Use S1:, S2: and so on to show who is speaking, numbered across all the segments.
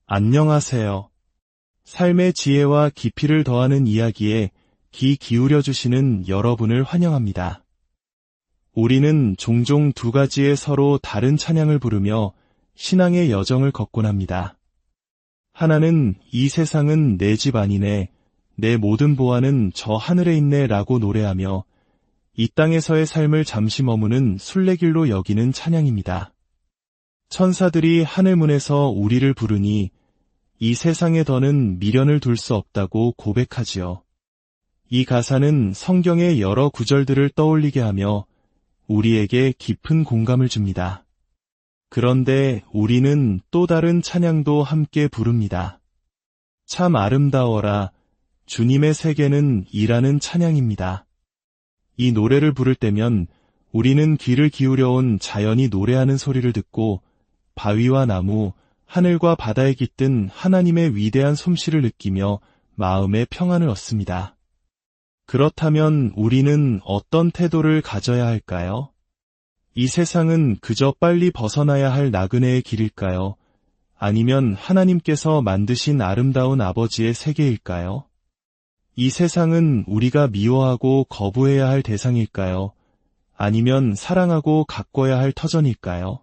S1: 안녕하세요. 삶의 지혜와 깊이를 더하는 이야기에 귀 기울여 주시는 여러분을 환영합니다. 우리는 종종 두 가지의 서로 다른 찬양을 부르며 신앙의 여정을 걷곤 합니다. 하나는 이 세상은 내 집 아니네, 내 모든 보화는 저 하늘에 있네 라고 노래하며 이 땅에서의 삶을 잠시 머무는 순례길로 여기는 찬양입니다. 천사들이 하늘문에서 우리를 부르니 이 세상에 더는 미련을 둘 수 없다고 고백하지요. 이 가사는 성경의 여러 구절들을 떠올리게 하며 우리에게 깊은 공감을 줍니다. 그런데 우리는 또 다른 찬양도 함께 부릅니다. 참 아름다워라, 주님의 세계는 이라는 찬양입니다. 이 노래를 부를 때면 우리는 귀를 기울여온 자연이 노래하는 소리를 듣고 바위와 나무, 하늘과 바다에 깃든 하나님의 위대한 솜씨를 느끼며 마음의 평안을 얻습니다. 그렇다면 우리는 어떤 태도를 가져야 할까요? 이 세상은 그저 빨리 벗어나야 할 나그네의 길일까요? 아니면 하나님께서 만드신 아름다운 아버지의 세계일까요? 이 세상은 우리가 미워하고 거부해야 할 대상일까요? 아니면 사랑하고 가꿔야 할 터전일까요?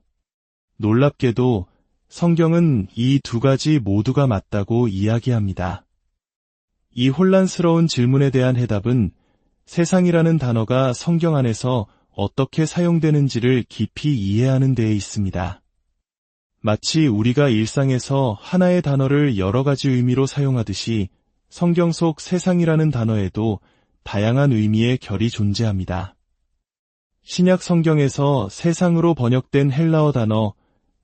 S1: 놀랍게도 성경은 이 두 가지 모두가 맞다고 이야기합니다. 이 혼란스러운 질문에 대한 해답은 세상이라는 단어가 성경 안에서 어떻게 사용되는지를 깊이 이해하는 데에 있습니다. 마치 우리가 일상에서 하나의 단어를 여러 가지 의미로 사용하듯이 성경 속 세상이라는 단어에도 다양한 의미의 결이 존재합니다. 신약 성경에서 세상으로 번역된 헬라어 단어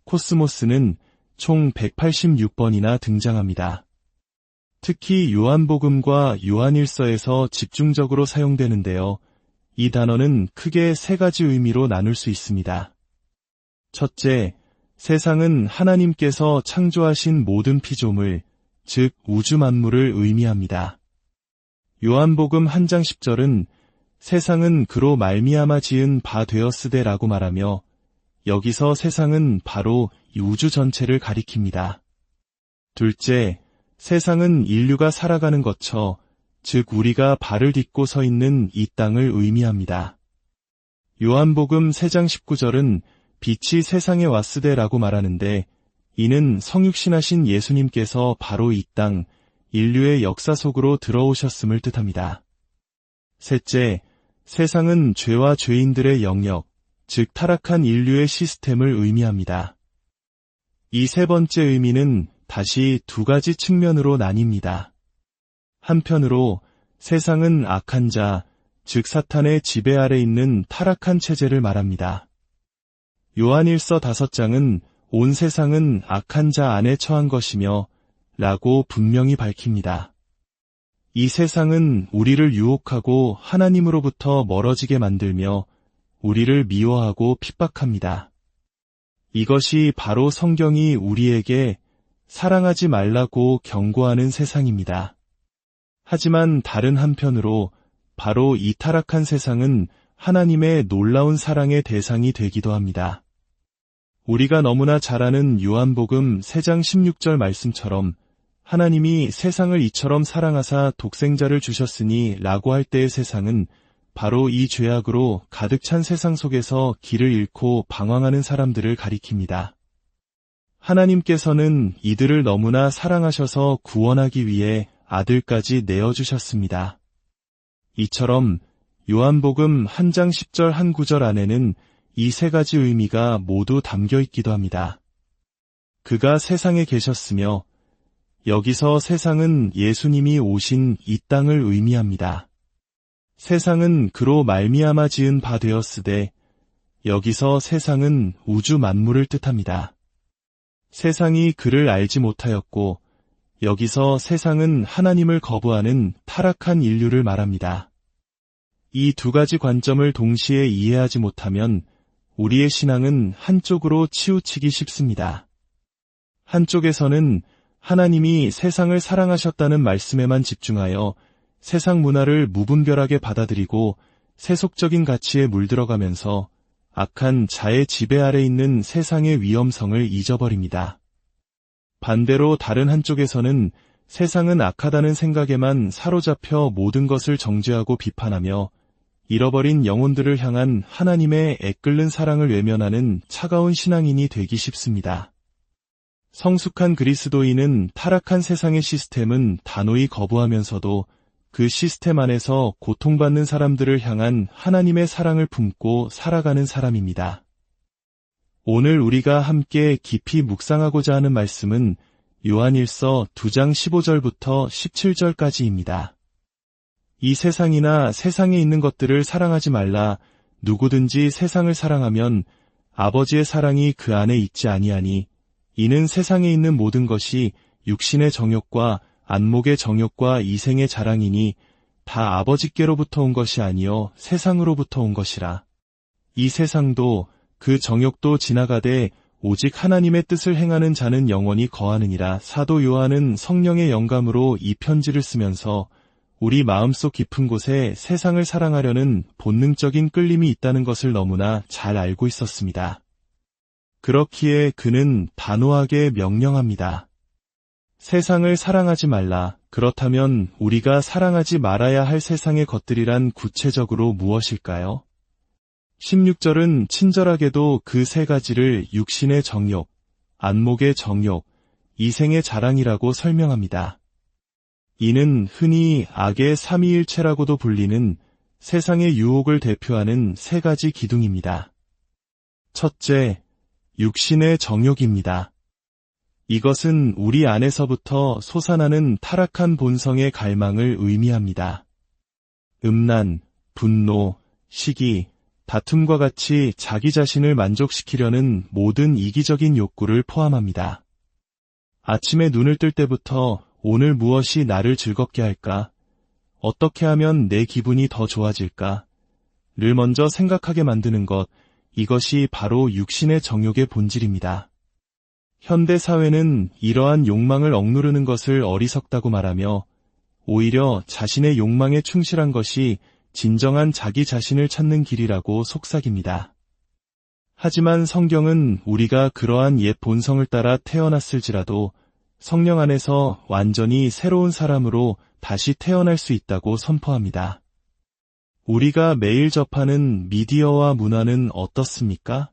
S1: 코스모스는 총 186번이나 등장합니다. 특히 요한복음과 요한일서에서 집중적으로 사용되는데요. 이 단어는 크게 세 가지 의미로 나눌 수 있습니다. 첫째, 세상은 하나님께서 창조하신 모든 피조물, 즉 우주 만물을 의미합니다. 요한복음 1장 10절은 세상은 그로 말미암아 지은 바 되었으되라고 말하며 여기서 세상은 바로 이 우주 전체를 가리킵니다. 둘째, 세상은 인류가 살아가는 거처, 즉 우리가 발을 딛고 서 있는 이 땅을 의미합니다. 요한복음 3장 19절은 빛이 세상에 왔으되라고 말하는데 이는 성육신하신 예수님께서 바로 이 땅, 인류의 역사 속으로 들어오셨음을 뜻합니다. 셋째, 세상은 죄와 죄인들의 영역, 즉 타락한 인류의 시스템을 의미합니다. 이 세 번째 의미는 다시 두 가지 측면으로 나뉩니다. 한편으로 세상은 악한 자, 즉 사탄의 지배 아래 있는 타락한 체제를 말합니다. 요한일서 5장은 온 세상은 악한 자 안에 처한 것이며 라고 분명히 밝힙니다. 이 세상은 우리를 유혹하고 하나님으로부터 멀어지게 만들며 우리를 미워하고 핍박합니다. 이것이 바로 성경이 우리에게 사랑하지 말라고 경고하는 세상입니다. 하지만 다른 한편으로 바로 이 타락한 세상은 하나님의 놀라운 사랑의 대상이 되기도 합니다. 우리가 너무나 잘 아는 요한복음 3장 16절 말씀처럼 하나님이 세상을 이처럼 사랑하사 독생자를 주셨으니 라고 할 때의 세상은 바로 이 죄악으로 가득 찬 세상 속에서 길을 잃고 방황하는 사람들을 가리킵니다. 하나님께서는 이들을 너무나 사랑하셔서 구원하기 위해 아들까지 내어주셨습니다. 이처럼 요한복음 1장 10절 한 구절 안에는 이 세 가지 의미가 모두 담겨 있기도 합니다. 그가 세상에 계셨으며 여기서 세상은 예수님이 오신 이 땅을 의미합니다. 세상은 그로 말미암아 지은 바 되었으되 여기서 세상은 우주 만물을 뜻합니다. 세상이 그를 알지 못하였고 여기서 세상은 하나님을 거부하는 타락한 인류를 말합니다. 이 두 가지 관점을 동시에 이해하지 못하면 우리의 신앙은 한쪽으로 치우치기 쉽습니다. 한쪽에서는 하나님이 세상을 사랑하셨다는 말씀에만 집중하여 세상 문화를 무분별하게 받아들이고 세속적인 가치에 물들어가면서 악한 자의 지배 아래 있는 세상의 위험성을 잊어버립니다. 반대로 다른 한쪽에서는 세상은 악하다는 생각에만 사로잡혀 모든 것을 정죄하고 비판하며 잃어버린 영혼들을 향한 하나님의 애끓는 사랑을 외면하는 차가운 신앙인이 되기 쉽습니다. 성숙한 그리스도인은 타락한 세상의 시스템은 단호히 거부하면서도 그 시스템 안에서 고통받는 사람들을 향한 하나님의 사랑을 품고 살아가는 사람입니다. 오늘 우리가 함께 깊이 묵상하고자 하는 말씀은 요한일서 2장 15절부터 17절까지입니다. 이 세상이나 세상에 있는 것들을 사랑하지 말라. 누구든지 세상을 사랑하면 아버지의 사랑이 그 안에 있지 아니하니 이는 세상에 있는 모든 것이 육신의 정욕과 안목의 정욕과 이생의 자랑이니 다 아버지께로부터 온 것이 아니요 세상으로부터 온 것이라. 이 세상도 그 정욕도 지나가되 오직 하나님의 뜻을 행하는 자는 영원히 거하느니라. 사도 요한은 성령의 영감으로 이 편지를 쓰면서 우리 마음속 깊은 곳에 세상을 사랑하려는 본능적인 끌림이 있다는 것을 너무나 잘 알고 있었습니다. 그렇기에 그는 단호하게 명령합니다. 세상을 사랑하지 말라. 그렇다면 우리가 사랑하지 말아야 할 세상의 것들이란 구체적으로 무엇일까요? 16절은 친절하게도 그 세 가지를 육신의 정욕, 안목의 정욕, 이생의 자랑이라고 설명합니다. 이는 흔히 악의 삼위일체라고도 불리는 세상의 유혹을 대표하는 세 가지 기둥입니다. 첫째, 육신의 정욕입니다. 이것은 우리 안에서부터 솟아나는 타락한 본성의 갈망을 의미합니다. 음란, 분노, 시기, 다툼과 같이 자기 자신을 만족시키려는 모든 이기적인 욕구를 포함합니다. 아침에 눈을 뜰 때부터 오늘 무엇이 나를 즐겁게 할까? 어떻게 하면 내 기분이 더 좋아질까? 를 먼저 생각하게 만드는 것, 이것이 바로 육신의 정욕의 본질입니다. 현대 사회는 이러한 욕망을 억누르는 것을 어리석다고 말하며 오히려 자신의 욕망에 충실한 것이 진정한 자기 자신을 찾는 길이라고 속삭입니다. 하지만 성경은 우리가 그러한 옛 본성을 따라 태어났을지라도 성령 안에서 완전히 새로운 사람으로 다시 태어날 수 있다고 선포합니다. 우리가 매일 접하는 미디어와 문화는 어떻습니까?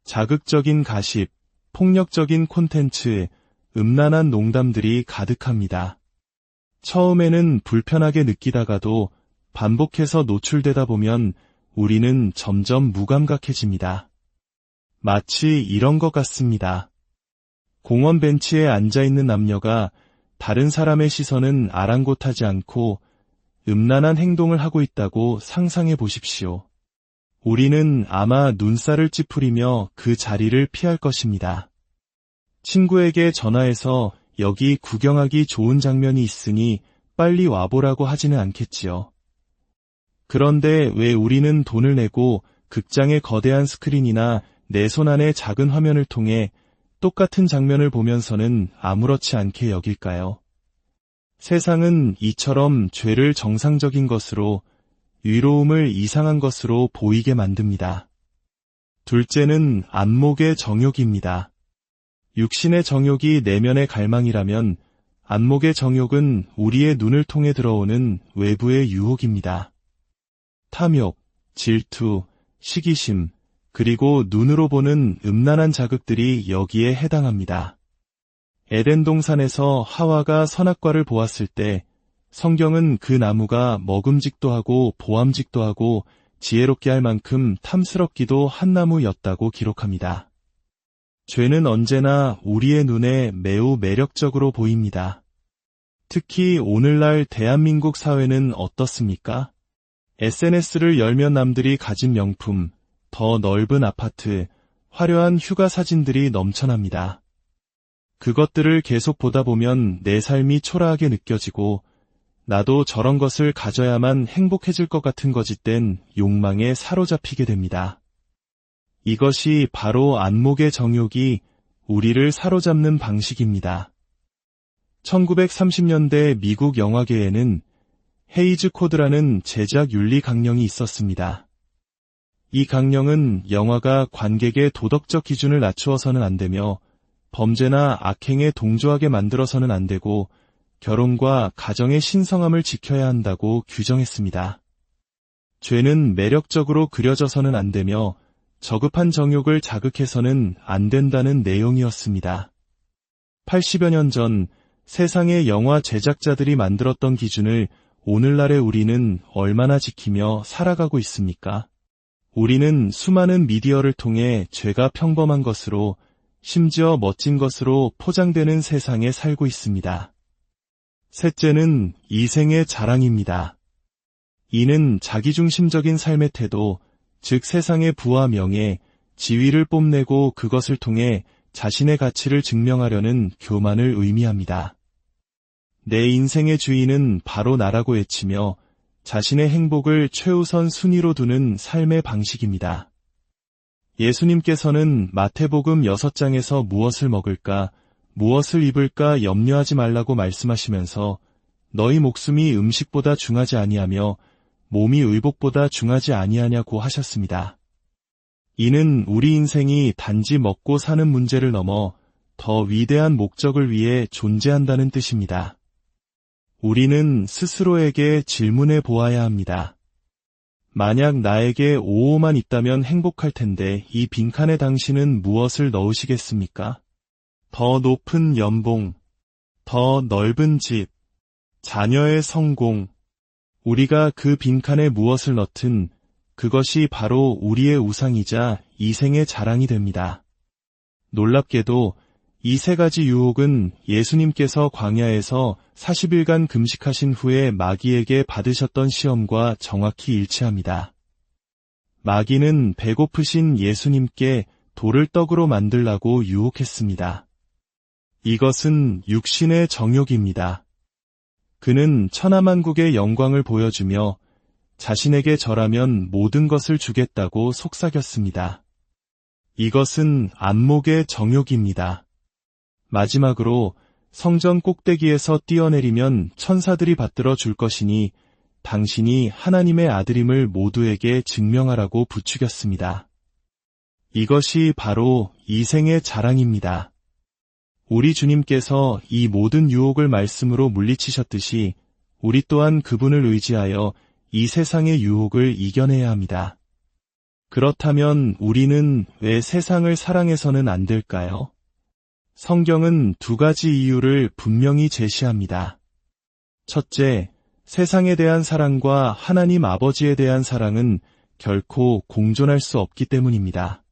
S1: 자극적인 가십, 폭력적인 콘텐츠, 음란한 농담들이 가득합니다. 처음에는 불편하게 느끼다가도 반복해서 노출되다 보면 우리는 점점 무감각해집니다. 마치 이런 것 같습니다. 공원 벤치에 앉아있는 남녀가 다른 사람의 시선은 아랑곳하지 않고 음란한 행동을 하고 있다고 상상해 보십시오. 우리는 아마 눈살을 찌푸리며 그 자리를 피할 것입니다. 친구에게 전화해서 여기 구경하기 좋은 장면이 있으니 빨리 와보라고 하지는 않겠지요. 그런데 왜 우리는 돈을 내고 극장의 거대한 스크린이나 내 손 안의 작은 화면을 통해 똑같은 장면을 보면서는 아무렇지 않게 여길까요? 세상은 이처럼 죄를 정상적인 것으로, 의로움을 이상한 것으로 보이게 만듭니다. 둘째는 안목의 정욕입니다. 육신의 정욕이 내면의 갈망이라면 안목의 정욕은 우리의 눈을 통해 들어오는 외부의 유혹입니다. 탐욕, 질투, 시기심, 그리고 눈으로 보는 음란한 자극들이 여기에 해당합니다. 에덴 동산에서 하와가 선악과를 보았을 때 성경은 그 나무가 먹음직도 하고 보암직도 하고 지혜롭게 할 만큼 탐스럽기도 한 나무였다고 기록합니다. 죄는 언제나 우리의 눈에 매우 매력적으로 보입니다. 특히 오늘날 대한민국 사회는 어떻습니까? SNS를 열면 남들이 가진 명품, 더 넓은 아파트, 화려한 휴가 사진들이 넘쳐납니다. 그것들을 계속 보다 보면 내 삶이 초라하게 느껴지고 나도 저런 것을 가져야만 행복해질 것 같은 거짓된 욕망에 사로잡히게 됩니다. 이것이 바로 안목의 정욕이 우리를 사로잡는 방식입니다. 1930년대 미국 영화계에는 헤이즈 코드라는 제작 윤리 강령이 있었습니다. 이 강령은 영화가 관객의 도덕적 기준을 낮추어서는 안 되며 범죄나 악행에 동조하게 만들어서는 안 되고 결혼과 가정의 신성함을 지켜야 한다고 규정했습니다. 죄는 매력적으로 그려져서는 안 되며 저급한 정욕을 자극해서는 안 된다는 내용이었습니다. 80여 년 전 세상의 영화 제작자들이 만들었던 기준을 오늘날의 우리는 얼마나 지키며 살아가고 있습니까? 우리는 수많은 미디어를 통해 죄가 평범한 것으로 심지어 멋진 것으로 포장되는 세상에 살고 있습니다. 셋째는 이생의 자랑입니다. 이는 자기중심적인 삶의 태도, 즉 세상의 부와 명예, 지위를 뽐내고 그것을 통해 자신의 가치를 증명하려는 교만을 의미합니다. 내 인생의 주인은 바로 나라고 외치며 자신의 행복을 최우선 순위로 두는 삶의 방식입니다. 예수님께서는 마태복음 6장에서 무엇을 먹을까, 무엇을 입을까 염려하지 말라고 말씀하시면서 너희 목숨이 음식보다 중하지 아니하며 몸이 의복보다 중하지 아니하냐고 하셨습니다. 이는 우리 인생이 단지 먹고 사는 문제를 넘어 더 위대한 목적을 위해 존재한다는 뜻입니다. 우리는 스스로에게 질문해 보아야 합니다. 만약 나에게 5억만 있다면 행복할 텐데 이 빈칸에 당신은 무엇을 넣으시겠습니까? 더 높은 연봉, 더 넓은 집, 자녀의 성공. 우리가 그 빈칸에 무엇을 넣든 그것이 바로 우리의 우상이자 이생의 자랑이 됩니다. 놀랍게도 이 세 가지 유혹은 예수님께서 광야에서 40일간 금식하신 후에 마귀에게 받으셨던 시험과 정확히 일치합니다. 마귀는 배고프신 예수님께 돌을 떡으로 만들라고 유혹했습니다. 이것은 육신의 정욕입니다. 그는 천하만국의 영광을 보여주며 자신에게 절하면 모든 것을 주겠다고 속삭였습니다. 이것은 안목의 정욕입니다. 마지막으로 성전 꼭대기에서 뛰어내리면 천사들이 받들어 줄 것이니 당신이 하나님의 아들임을 모두에게 증명하라고 부추겼습니다. 이것이 바로 이생의 자랑입니다. 우리 주님께서 이 모든 유혹을 말씀으로 물리치셨듯이 우리 또한 그분을 의지하여 이 세상의 유혹을 이겨내야 합니다. 그렇다면 우리는 왜 세상을 사랑해서는 안 될까요? 성경은 두 가지 이유를 분명히 제시합니다. 첫째, 세상에 대한 사랑과 하나님 아버지에 대한 사랑은 결코 공존할 수 없기 때문입니다.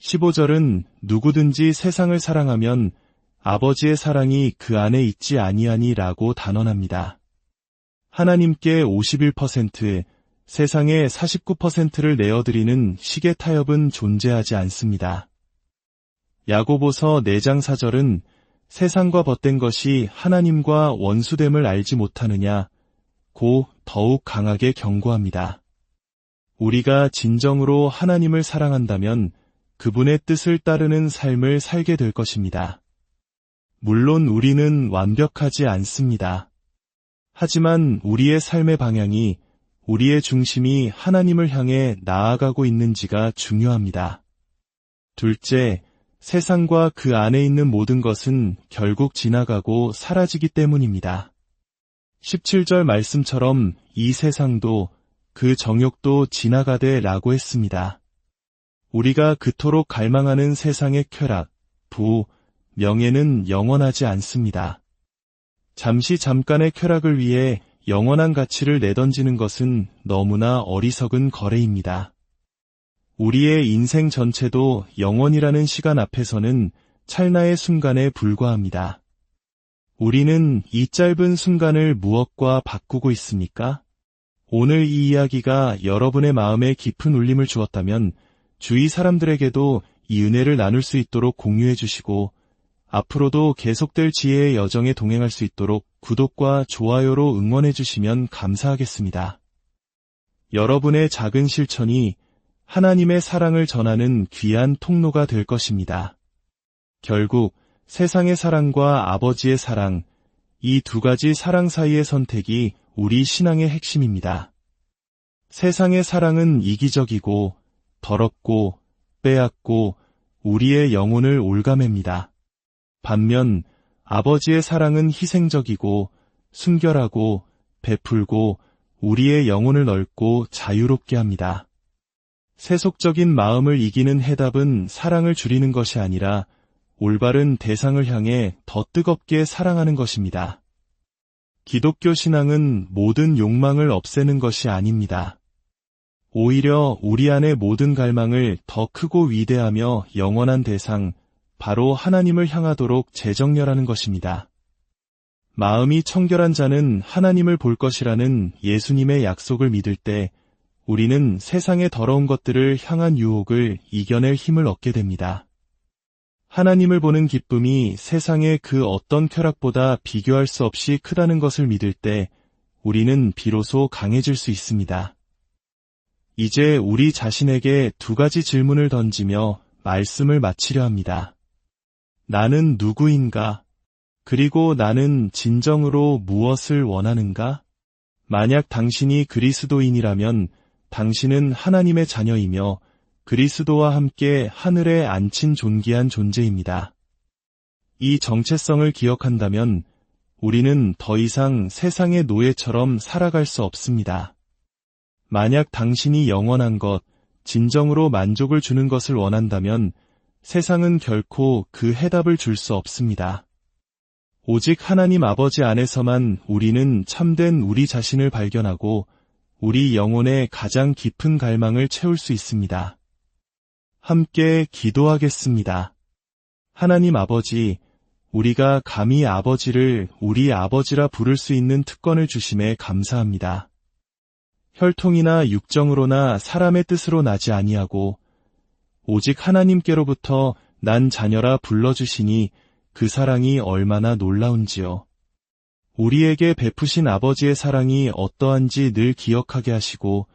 S1: 15절은 누구든지 세상을 사랑하면 아버지의 사랑이 그 안에 있지 아니하니라고 단언합니다. 하나님께 51%, 세상에 49%를 내어드리는 시계 타협은 존재하지 않습니다. 야고보서 4장 4절은 세상과 벗된 것이 하나님과 원수됨을 알지 못하느냐, 고 더욱 강하게 경고합니다. 우리가 진정으로 하나님을 사랑한다면 그분의 뜻을 따르는 삶을 살게 될 것입니다. 물론 우리는 완벽하지 않습니다. 하지만 우리의 삶의 방향이, 우리의 중심이 하나님을 향해 나아가고 있는지가 중요합니다. 둘째, 세상과 그 안에 있는 모든 것은 결국 지나가고 사라지기 때문입니다. 17절 말씀처럼 이 세상도 그 정욕도 지나가되 라고 했습니다. 우리가 그토록 갈망하는 세상의 쾌락, 부, 명예는 영원하지 않습니다. 잠깐의 쾌락을 위해 영원한 가치를 내던지는 것은 너무나 어리석은 거래입니다. 우리의 인생 전체도 영원이라는 시간 앞에서는 찰나의 순간에 불과합니다. 우리는 이 짧은 순간을 무엇과 바꾸고 있습니까? 오늘 이 이야기가 여러분의 마음에 깊은 울림을 주었다면 주위 사람들에게도 이 은혜를 나눌 수 있도록 공유해 주시고 앞으로도 계속될 지혜의 여정에 동행할 수 있도록 구독과 좋아요로 응원해 주시면 감사하겠습니다. 여러분의 작은 실천이 하나님의 사랑을 전하는 귀한 통로가 될 것입니다. 결국 세상의 사랑과 아버지의 사랑, 이 두 가지 사랑 사이의 선택이 우리 신앙의 핵심입니다. 세상의 사랑은 이기적이고 더럽고 빼앗고 우리의 영혼을 올가맵니다. 반면 아버지의 사랑은 희생적이고 순결하고 베풀고 우리의 영혼을 넓고 자유롭게 합니다. 세속적인 마음을 이기는 해답은 사랑을 줄이는 것이 아니라 올바른 대상을 향해 더 뜨겁게 사랑하는 것입니다. 기독교 신앙은 모든 욕망을 없애는 것이 아닙니다. 오히려 우리 안의 모든 갈망을 더 크고 위대하며 영원한 대상, 바로 하나님을 향하도록 재정렬하는 것입니다. 마음이 청결한 자는 하나님을 볼 것이라는 예수님의 약속을 믿을 때 우리는 세상의 더러운 것들을 향한 유혹을 이겨낼 힘을 얻게 됩니다. 하나님을 보는 기쁨이 세상의 그 어떤 쾌락보다 비교할 수 없이 크다는 것을 믿을 때 우리는 비로소 강해질 수 있습니다. 이제 우리 자신에게 두 가지 질문을 던지며 말씀을 마치려 합니다. 나는 누구인가? 그리고 나는 진정으로 무엇을 원하는가? 만약 당신이 그리스도인이라면 당신은 하나님의 자녀이며 그리스도와 함께 하늘에 앉힌 존귀한 존재입니다. 이 정체성을 기억한다면 우리는 더 이상 세상의 노예처럼 살아갈 수 없습니다. 만약 당신이 영원한 것, 진정으로 만족을 주는 것을 원한다면 세상은 결코 그 해답을 줄 수 없습니다. 오직 하나님 아버지 안에서만 우리는 참된 우리 자신을 발견하고 우리 영혼의 가장 깊은 갈망을 채울 수 있습니다. 함께 기도하겠습니다. 하나님 아버지, 우리가 감히 아버지를 우리 아버지라 부를 수 있는 특권을 주심에 감사합니다. 혈통이나 육정으로나 사람의 뜻으로 나지 아니하고 오직 하나님께로부터 난 자녀라 불러주시니 그 사랑이 얼마나 놀라운지요. 우리에게 베푸신 아버지의 사랑이 어떠한지 늘 기억하게 하시고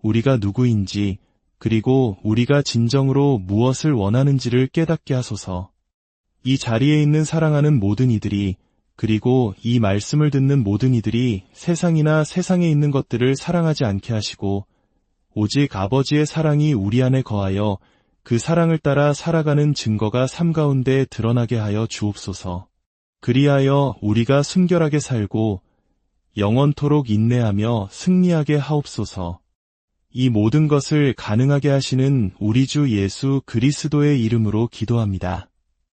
S1: 우리가 누구인지 그리고 우리가 진정으로 무엇을 원하는지를 깨닫게 하소서. 이 자리에 있는 사랑하는 모든 이들이 그리고 이 말씀을 듣는 모든 이들이 세상이나 세상에 있는 것들을 사랑하지 않게 하시고 오직 아버지의 사랑이 우리 안에 거하여 그 사랑을 따라 살아가는 증거가 삶 가운데 드러나게 하여 주옵소서. 그리하여 우리가 순결하게 살고 영원토록 인내하며 승리하게 하옵소서. 이 모든 것을 가능하게 하시는 우리 주 예수 그리스도의 이름으로 기도합니다.